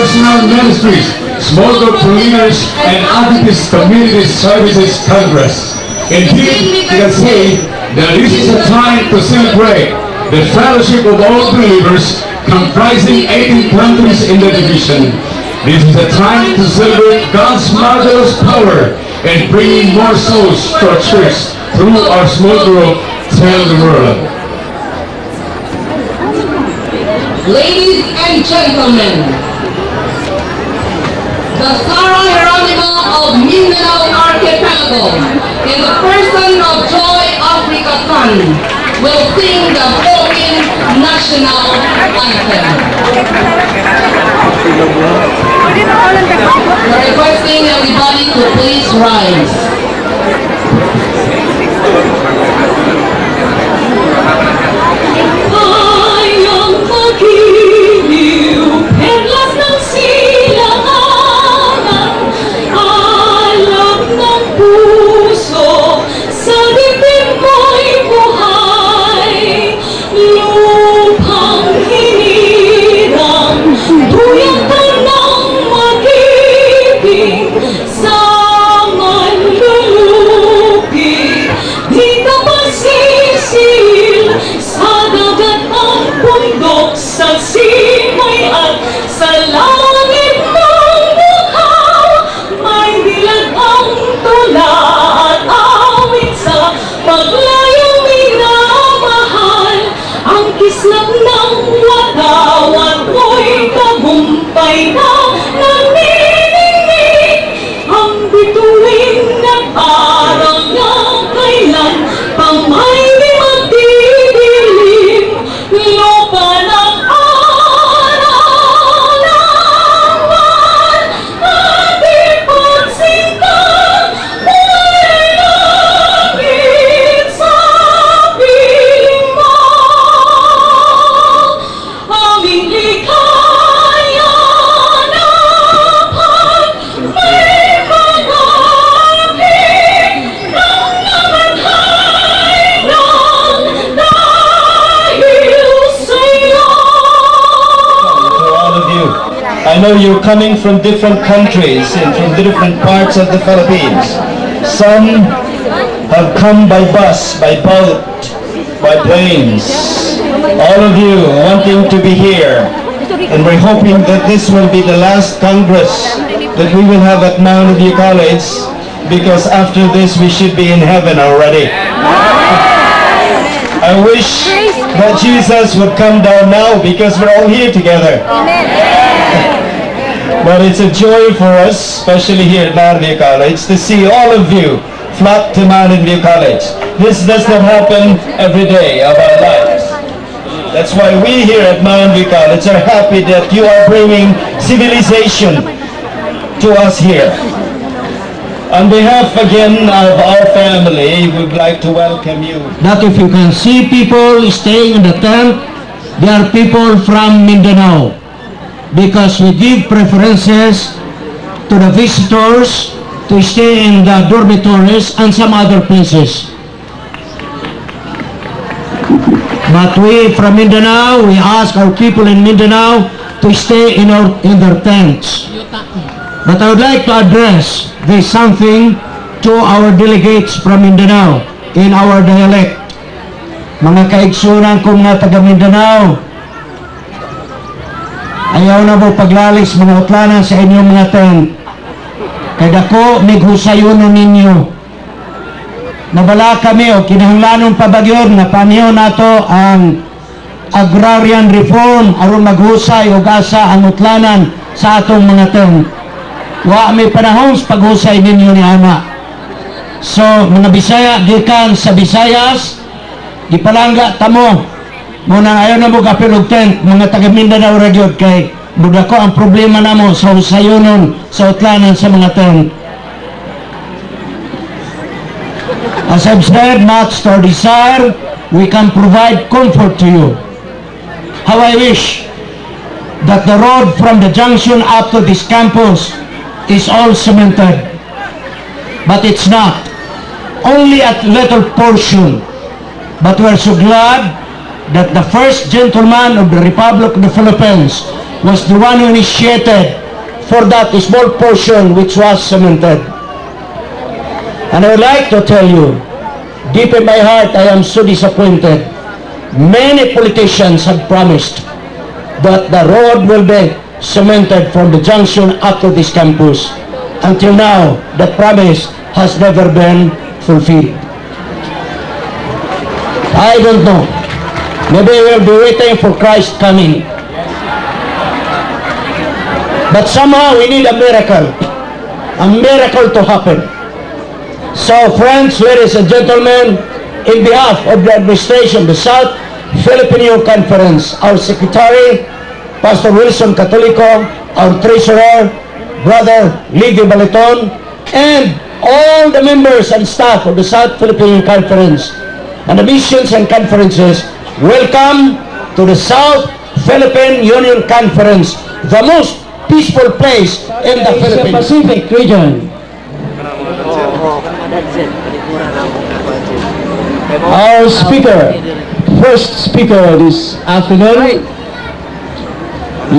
Personal Ministries, Small Entrepreneurs and Advocates Community Services Congress. Indeed, you can say that this is a time to celebrate the fellowship of all believers comprising 18 countries in the division. This is a time to celebrate God's marvelous power in bringing more souls to our church through our small group, Tell the World. Ladies and gentlemen, the Sarah Geronimo of Mindanao Archipelago, in the person of Joy Africa Fund, will sing the Philippine National Anthem. We're requesting everybody to please rise. I know you're coming from different countries and from different parts of the Philippines. Some have come by bus, by boat, by planes. All of you wanting to be here. And we're hoping that this will be the last Congress that we will have at Mountain View College, because after this we should be in heaven already. I wish that Jesus would come down now, because we're all here together. But it's a joy for us, especially here at Mountain View College, to see all of you flock to Mountain View College. This does not happen every day of our lives. That's why we here at Mountain View College are happy that you are bringing civilization to us here. On behalf again of our family, we would like to welcome you. That if you can see people staying in the tent, they are people from Mindanao. Because we give preferences to the visitors to stay in the dormitories and some other places. But we from Mindanao, we ask our people in Mindanao to stay in their tents. But I would like to address this something to our delegates from Mindanao in our dialect. Mga kaigsunan kong nga taga Mindanao, ayaw na mo paglalis mga utlanan sa inyong mga tent. Kaya dako nighusayonon ninyo. Nabala kami o kinahanglanong pabagyon na panahon nato ang agrarian reform aron maghusay o gasa ang utlanan sa atong mga tent. Wa may panahon sa paghusay ninyo ni ana. So mga Bisaya, gikan sa Visayas, gipalangga tamo. Muna ayaw na mo kapilog tent, mga taga Mindanao Ragyod, kay buda ko ang problema na mo sa usayonon sa utlanan sa mga tent. As I've said, much to our desire, we can provide comfort to you. How I wish that the road from the junction up to this campus is all cemented. But it's not. Only a little portion. But we're so glad that the first gentleman of the Republic of the Philippines was the one who initiated for that small portion which was cemented. And I would like to tell you, deep in my heart, I am so disappointed. Many politicians have promised that the road will be cemented from the junction up to this campus. Until now, the promise has never been fulfilled. I don't know. Maybe we'll be waiting for Christ coming. But somehow we need a miracle to happen. So friends, ladies and gentlemen, in behalf of the administration, the South Filipino Conference, our Secretary, Pastor Wilson Catolico, our Treasurer, Brother Lidio Baleton, and all the members and staff of the South Filipino Conference and the missions and conferences, welcome to the South Philippine Union Conference, the most peaceful place in the Philippine Pacific region. Our speaker, first speaker this afternoon,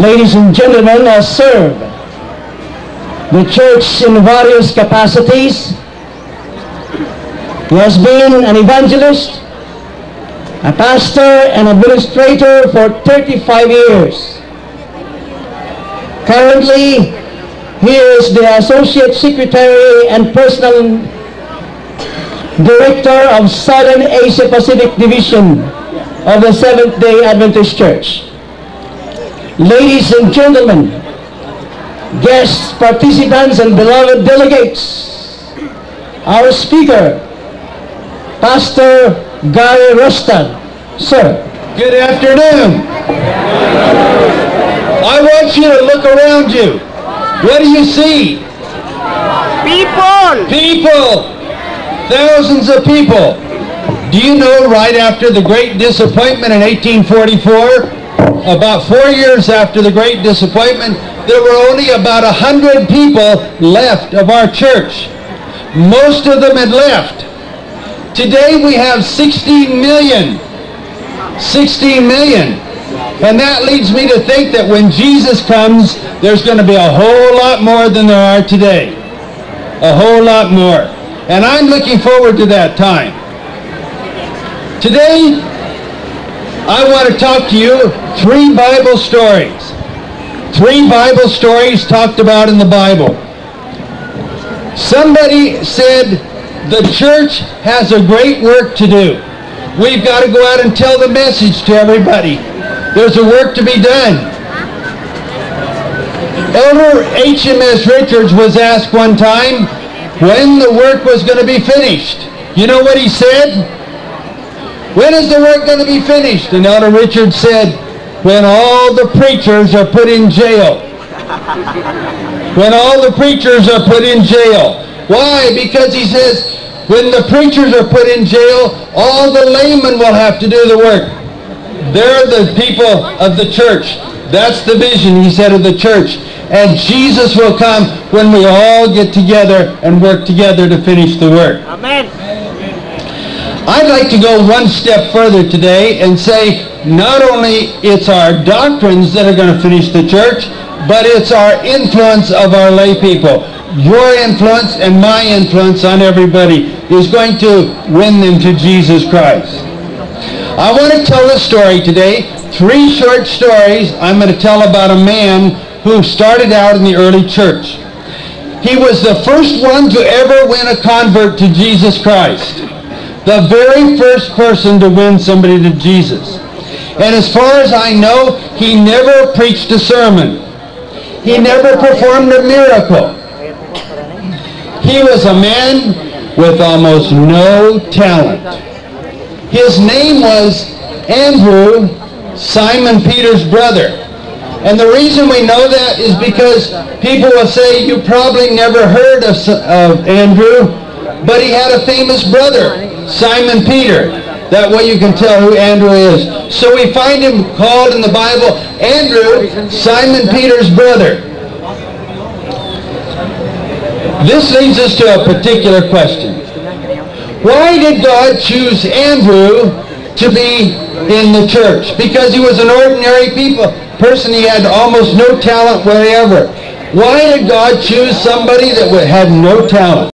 ladies and gentlemen, has served the church in various capacities. He has been an evangelist, a pastor, and administrator for 35 years. Currently, he is the Associate Secretary and Personal Director of Southern Asia Pacific Division of the Seventh-day Adventist Church. Ladies and gentlemen, guests, participants, and beloved delegates, our speaker, Pastor Gary Rostan. Sir. Good afternoon. I want you to look around you. What do you see? People! People! Thousands of people. Do you know right after the Great Disappointment in 1844, about 4 years after the Great Disappointment, there were only about 100 people left of our church. Most of them had left. Today we have 16 million. 16 million. And that leads me to think that when Jesus comes, there's going to be a whole lot more than there are today. A whole lot more. And I'm looking forward to that time. Today, I want to talk to you 3 Bible stories. 3 Bible stories talked about in the Bible. Somebody said the church has a great work to do. We've got to go out and tell the message to everybody. There's a work to be done. Elder H.M.S. Richards was asked one time when the work was going to be finished. You know what he said? When is the work going to be finished? And Elder Richards said, when all the preachers are put in jail. When all the preachers are put in jail. Why? Because he says, when the preachers are put in jail, all the laymen will have to do the work. They're the people of the church. That's the vision, he said, of the church. And Jesus will come when we all get together and work together to finish the work. Amen. I'd like to go one step further today and say not only it's our doctrines that are going to finish the church, but it's our influence of our lay people. Your influence and my influence on everybody is going to win them to Jesus Christ. I want to tell a story today, 3 short stories I'm going to tell about a man who started out in the early church. He was the first one to ever win a convert to Jesus Christ. The very first person to win somebody to Jesus. And as far as I know, he never preached a sermon. He never performed a miracle. He was a man with almost no talent. His name was Andrew, Simon Peter's brother. And the reason we know that is because people will say, you probably never heard of Andrew, but he had a famous brother, Simon Peter. That way you can tell who Andrew is. So we find him called in the Bible, Andrew, Simon Peter's brother. This leads us to a particular question. Why did God choose Andrew to be in the church because he was an ordinary person. He had almost no talent wherever. Why did God choose somebody that had no talent?